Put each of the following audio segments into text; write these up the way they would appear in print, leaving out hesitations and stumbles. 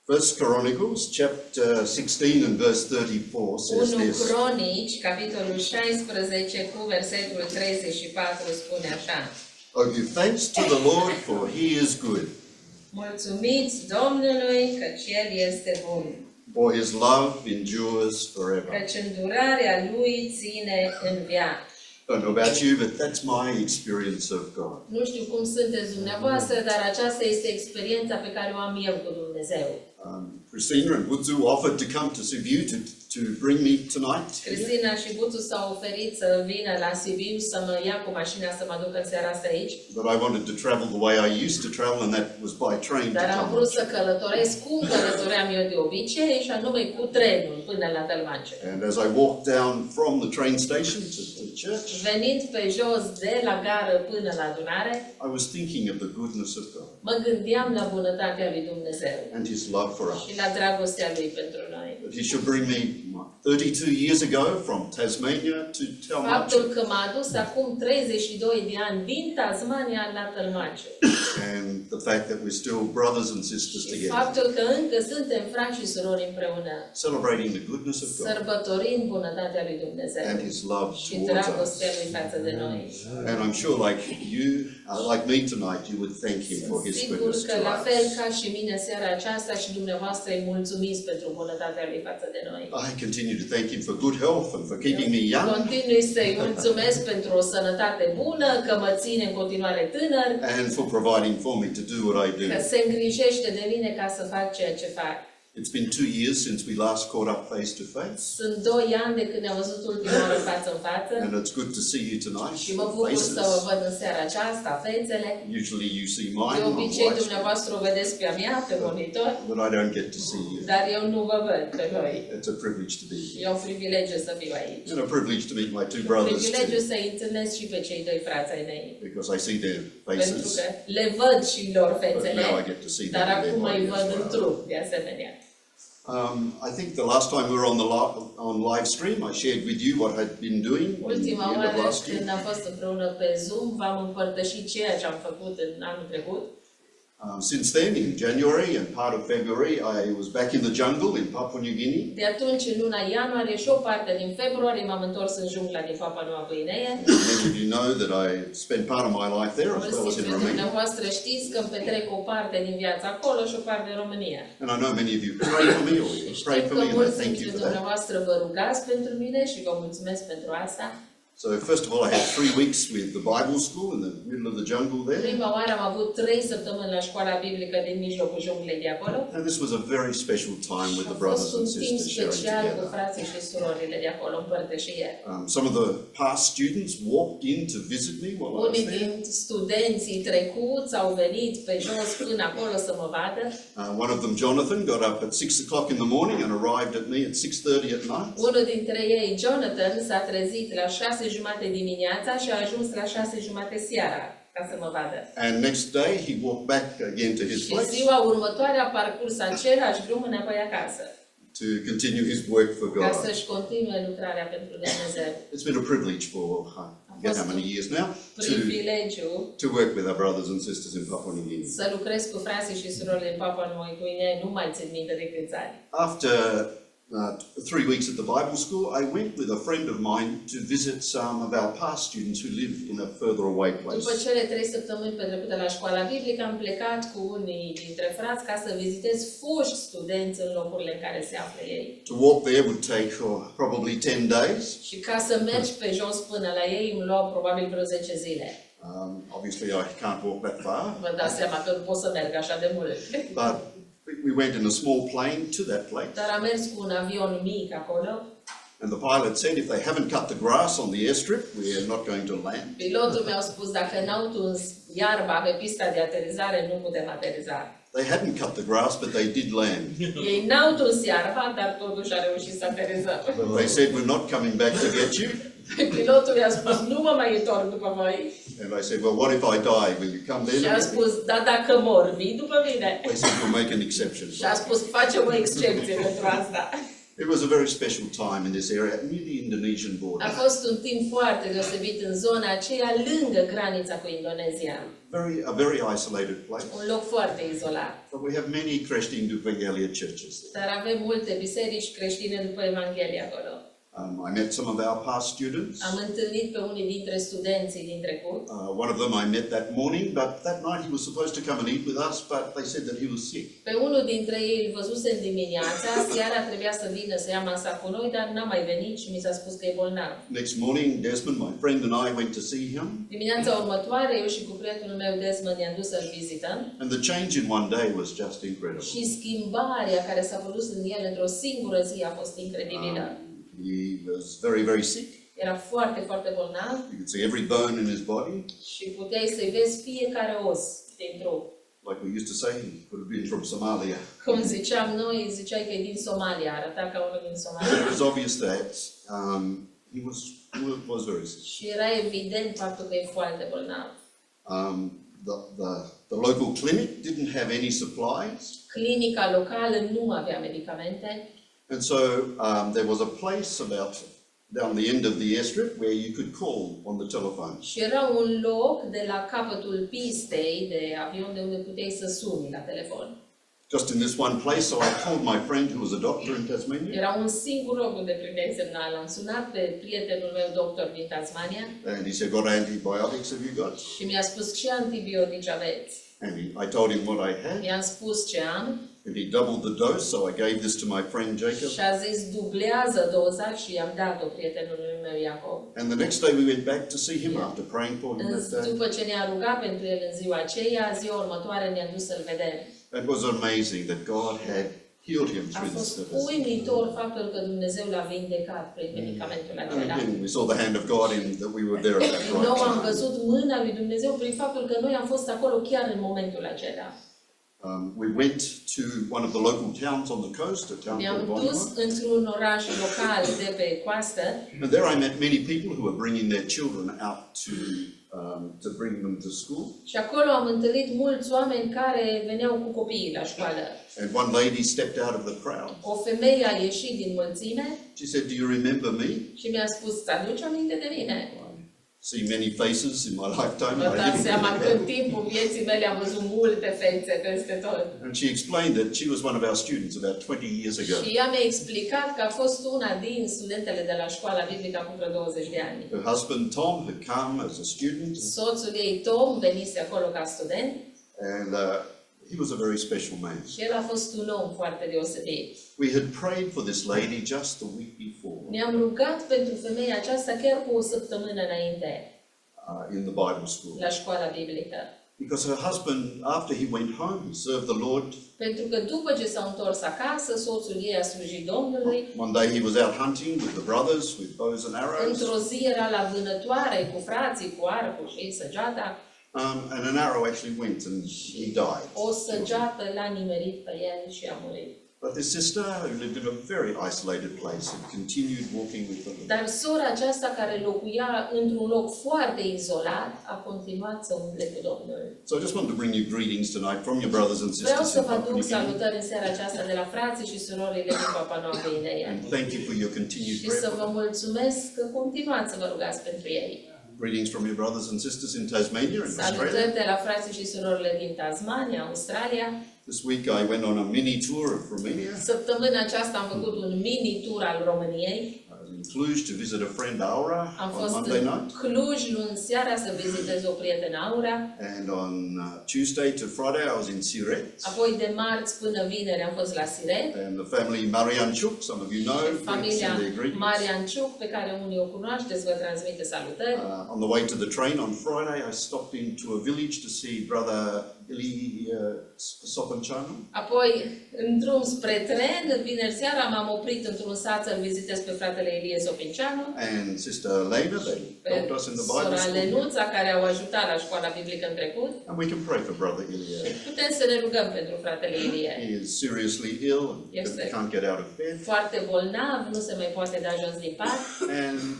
First Chronicles chapter 16 and verse 34 says 1 this. Cronici, capitolul 16 cu versetul 34 spune așa. Oh, give thanks to the Lord, for he is good, Mulțumiți Domnului, căci El este bun, for his love endures forever. căci îndurarea Lui ține în veac. I don't know about you, but that's my experience of God. Nu știu cum sunteți dumneavoastră, dar aceasta este experiența pe care o am eu cu Dumnezeu. Christina and Butsu offered to come to Sibiu to bring me tonight. Cristina și Buțu s-au oferit să vină la Sibiu să mă ia cu mașina să mă duc în seara asta aici. But I wanted to travel the way I used to travel, and that was by train to Dar am vrut să Talmaciu. călătoresc cum călătoream eu de obicei, și anume cu trenul până la Talmaciu. And as I walked down from the train station to the church, Venind pe jos de la gară până la adunare, I was thinking of the goodness of God mă gândeam la bunătatea lui Dumnezeu and his love for us. și la dragostea Lui pentru noi. That he should bring me 32 years ago from Tasmania to Faptul Talmaciu, că m-a adus acum 32 de ani din Tasmania la Talmaciu. and the fact that we're still brothers and sisters Și together, faptul că încă suntem frați și surori împreună, celebrating the goodness of God sărbătorind bunătatea lui Dumnezeu and his love și towards us. dragostea Lui față de noi. And I'm sure, like you, like me tonight, you would thank him for his Sigur goodness că to la fel us. ca și mine seara aceasta și dumneavoastră îi mulțumiți pentru bunătatea Lui față de noi. I continue to thank him for good health and for keeping me young, Continui să-i mulțumesc pentru o sănătate bună, că mă ține în continuare tânăr, and for providing for me to do what I do. că se îngrijește de mine ca să fac ceea ce fac. It's been 2 years since we last caught up face to face, Sunt 2 ani de când ne-am văzut ultima oară față în față and it's good to see you tonight. și mă bucur să vă Faces. văd în seara aceasta, fețele. Usually you see De mine on obicei live, dumneavoastră o vedeți pe a mea, pe monitor, but I don't get to see you. dar eu nu vă văd pe voi. It's a privilege to be here, E un privilegiu să fiu aici. and a privilege to meet my two brothers Privilegiu too, să-i întâlnesc și pe cei 2 frați ai mei. because I see their Pentru faces, că le văd și lor but fețele, now I get to see them dar in their acum îi body văd as în well. trup, de asemenea. I think the last time we were on live stream, I shared with you what I'd been doing in the Ultima end of oară last year. când am fost împreună pe Zoom, v-am împărtășit ceea ce am făcut în anul trecut. Since then, in January and part of February, I was back in the jungle in Papua New Guinea. De atunci, în luna ianuarie și o parte din februarie, m-am întors în jungla din Papua Noua Guinee. Many of you know that I spent part of my life there as well as Mulți in dintre Romania. dumneavoastră știți că îmi petrec o parte din viața acolo și o parte în România. And I know many of you pray for me or you pray Știu for că me, and I mulți thank dintre you for that. dumneavoastră vă rugați pentru mine și vă mulțumesc pentru asta. So first of all, I had 3 weeks with the Bible school in the middle of the jungle there. Prima oară am avut 3 săptămâni la școala biblică din mijlocul junglei de acolo. And this was a very special time with the A fost brothers un and timp sisters sharing special cu together. frații și surorile de acolo, împărtășie. Some of the past students walked in to visit me while I was Unii there. din studenții trecuți au venit pe jos până acolo să mă vadă. One of them, Jonathan, got up at 6 o'clock in the morning and arrived at me at 6:30 at night. Unul dintre ei, Jonathan, s-a trezit la 6:30 dimineața și a ajuns la 6:30 seara ca să mă vadă. And next day he walked back again to his Și place ziua următoare a parcurs același drum înapoi acasă, to continue his work for ca God. să-și continue lucrarea pentru Dumnezeu. It's been a privilege for I forget how many years now Privilegiu to work with our brothers and sisters in Papua New Guinea. să lucrez cu frații și surorile din Papua Noua Guinee, nu mai țin minte de câți ani. After 3 weeks at the Bible school, I went with a friend of mine to visit some of our past students who live in a further away După place. cele 3 săptămâni petrecute la școala biblică, am plecat cu unii dintre frați ca să vizitez foști studenți în locurile în care se află ei. To walk there would take probably 10 days. Și ca să mergi pe jos până la ei, îmi luau probabil vreo 10 zile. Obviously, I can't walk that far, Vă dați seama că nu pot să merg așa de mult. but we went in a small plane to that place. Dar am mers cu un avion mic acolo. And the pilot said, if they haven't cut the grass on the airstrip, we are not going to land. Pilotul mi-a spus, dacă n-au tuns iarba pe pista de aterizare, nu putem ateriza. They hadn't cut the grass, but they did land. Ei n-au tuns iarba, dar totuși a reușit să aterizăm. But they said, we're not coming back to get you. Pilotul i-a spus, nu mă mai întorc după voi. And I said, well, what if I die? Will you come then? Și a spus, da, dacă mor, vii după mine. They said, we'll make an exception. Și a spus, facem o excepție pentru asta. It was a very special time in this area, near the Indonesian border. A fost un timp foarte deosebit în zona aceea, lângă granița cu Indonezia. a very isolated place. Un loc foarte izolat. But we have many Creștine după Evanghelie churches there. Dar avem multe biserici creștine după Evanghelie acolo. I met some of our past students. Am întâlnit pe unii dintre studenții din trecut. One of them I met that morning, but that night he was supposed to come and eat with us, but they said that he was sick. Pe unul dintre ei îl văzusem dimineața, seara trebuia să vină să ia masa cu noi, dar n-a mai venit și mi s-a spus că e bolnav. Next morning, Desmond, my friend, and I went to see him. Dimineața următoare, eu și cu prietenul meu Desmond i-am dus să-l vizităm. And the change in one day was just incredible. Și schimbarea care s-a produs în el într-o singură zi a fost incredibilă. He was very, very sick. Era foarte, foarte bolnav. You could see every bone in his body. Și puteai să-i vezi fiecare os din trup. Like we used to say, he could have been from Somalia. Cum ziceam noi, ziceai că e din Somalia, arăta ca unul din Somalia. It was obvious that he was very sick. Și era evident faptul că e foarte bolnav. The local clinic didn't have any supplies. Clinica locală nu avea medicamente. And so there was a place about down the end of the airstrip where you could call on the telephone. Și era un loc de la capătul pistei de avion de unde puteai să suni la telefon. Just in this one place, so I called my friend who was a doctor in Tasmania. Era un singur loc unde primeai semnal. Am sunat pe prietenul meu doctor din Tasmania. And he said, "What antibiotics have you got?" Și mi-a spus ce antibiotici aveți. And I told him what I had. Mi-am spus ce am. And he doubled the dose, so I gave this to my friend Jacob. Și a zis dublează doza și i-am dat-o prietenului meu Iacob. And the next day we went back to see him after praying for him that day. După ce ne-a rugat pentru el în ziua aceea, ziua următoare ne-a dus să-l vedem. It was amazing that God had healed him A through this fost service. uimitor faptul că Dumnezeu l-a vindecat prin medicamentul And acela. again, we saw the hand of God in that we were there at that Din nou am right time. văzut mâna lui Dumnezeu prin faptul că noi am fost acolo chiar în momentul acela. We went to one of the local towns on the coast, a town Ne-am called dus Vino. într-un oraș local de pe coastă And there I met many people who were bringing their children out to bring them to school. și acolo am întâlnit mulți oameni care veneau cu copiii la școală. And one lady stepped out of the crowd. O femeie a ieșit din mulțime She said, "Do you remember me?" și mi-a spus, aduci aminte de mine? I see many faces in my lifetime. Vă dați seama că în timpul vieții mele am văzut multe fețe peste tot. And she explained that she was one of our students about 20 years ago. Și ea mi-a explicat că a fost una din studentele de la școala biblică acum vreo 20 de ani. Her husband Tom had come as a student, Soțul ei, Tom, venise acolo ca student and he was a very special man. și el a fost un om foarte deosebit. We had prayed for this lady just the week before Ne-am rugat pentru femeia aceasta chiar cu o săptămână înainte in the Bible school. la școala biblică. Because her husband, after he went home, he served the Lord. Pentru că după ce s-au întors acasă, soțul ei a slujit Domnului. One day he was out hunting with the brothers with bows and arrows. Într-o zi era la vânătoare cu frații, cu arcul și săgeata. And an arrow actually went and he died. O săgeată l-a nimerit pe el și a murit. But this sister, who lived in a very isolated place, had continued walking with the Lord. Dar sora aceasta care locuia într-un loc foarte izolat a continuat să umble cu Domnul. So I just wanted to bring you greetings tonight from your brothers and Vreau sisters să in vă Papua aduc New Guinea. salutări în seara aceasta de la frații și surorile din Papua Noua Guinee. And thank you for your continued Și să prayer. vă mulțumesc că continuați să vă rugați pentru ei. Greetings from your brothers and sisters in Tasmania and Australia. Salutări de la frații și surorile din Tasmania, Australia. This week I went on a mini tour of Romania. Săptămâna aceasta am făcut un mini tour al României. I was in Cluj to visit a friend Aura Am on fost Monday în night. Cluj luni seara să vizitez o prietenă Aura. And on Tuesday to Friday I was in Siret. Apoi de marți până vineri am fost la Siret. And the family Marianchuk, some of you know, Familia send their greetings. Marianciuc, pe care unii o cunoașteți, vă transmite salutări. On the way to the train on Friday I stopped into a village to see brother Ili Sopanchanu. Apoi, în drum spre tren, vineri seara m-am oprit într-un sat să-l vizitez pe fratele Ilie Sopinceanu, And Sister Elena, they pe helped us in the Bible sora school. Lenuța, care au ajutat la școala biblică în trecut. And we can pray for brother Ilya. Putem să ne rugăm pentru fratele Ilie. He is seriously ill Yes, and sir. can't get out of bed. Foarte bolnav, nu se mai poate da jos din pat,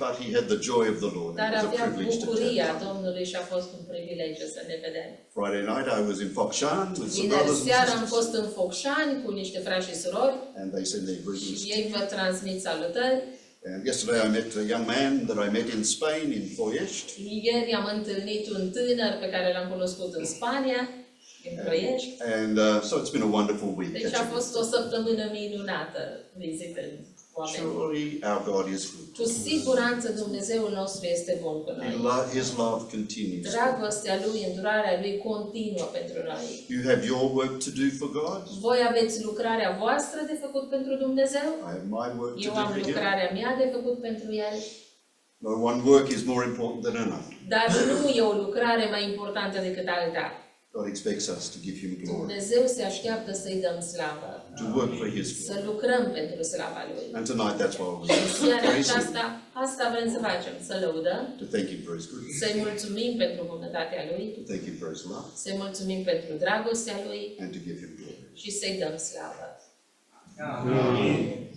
But he had the joy of the Lord. dar It was a avea privilege to bucuria tell him. Domnului și a fost un privilegiu să ne vedem. Friday night I was in Fokshan with some Vineri brothers and seara am sisters. fost în Focșani cu niște frați și surori And they send their greetings. și ei vă transmit salutări. And yesterday I met a young man that I met in Spain, in Ploiești. Ieri am întâlnit un tânăr pe care l-am cunoscut în Spania, în Ploiești. And so it's been a wonderful week. Deci a fost o săptămână minunată vizitând oameni. Surely our God is good. Cu siguranță Dumnezeul nostru este bun cu noi. His love continues. Dragostea Lui, îndurarea Lui continuă pentru noi. You have your work to do for God. Voi aveți lucrarea voastră de făcut pentru Dumnezeu. I have my work to Eu do am for Him. lucrarea mea de făcut pentru El. No one work is more important than another. Dar nu e o lucrare mai importantă decât alta. God expects us to give Him glory, Dumnezeu se așteaptă să-i dăm slavă. to work for His Să glory. lucrăm pentru slava Lui. And tonight that's why Și în seara we're aceasta, asta vrem să facem. Să lăudăm, to thank Him for His goodness, să-i mulțumim pentru bunătatea Lui, to thank Him for His love, să-i mulțumim pentru dragostea Lui and to give Him glory. și să-i dăm slavă. Amin.